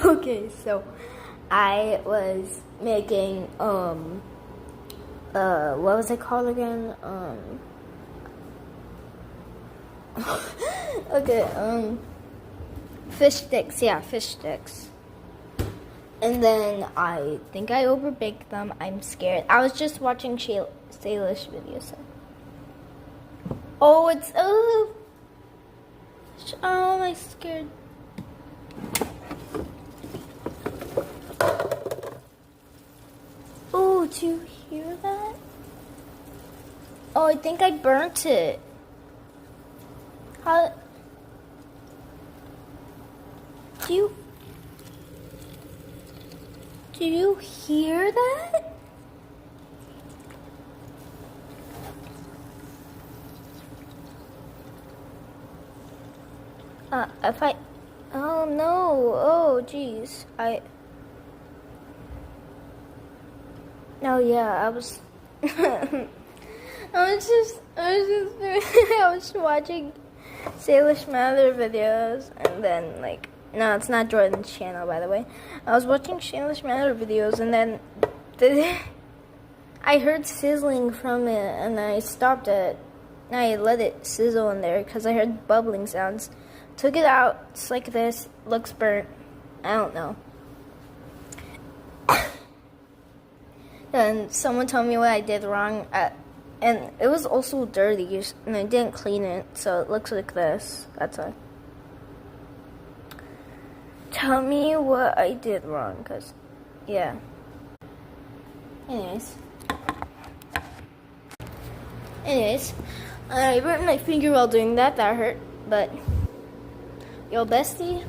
Okay, so I was making what was it called again? Okay, fish sticks. Yeah, fish sticks. And then I think I overbaked them. I'm scared. I was just watching Salish videos. Oh, it's oh, I'm scared. Oh, do you hear that? Oh, I think I burnt it. How? Do you hear that? If I, oh no, oh jeez, oh yeah, I was, I was watching Salish Mather videos, and then like, no, it's not Jordan's channel, by the way. I was watching Salish Mather videos, and then I heard sizzling from it, and I stopped it. And I let it sizzle in there because I heard bubbling sounds. Took it out. It's like this. Looks burnt. I don't know. And someone told me what I did wrong. And it was also dirty, and I didn't clean it, so it looks like this. That's why. Tell me what I did wrong, because, yeah. Anyways, I burnt my finger while doing that. That hurt, but yo, bestie.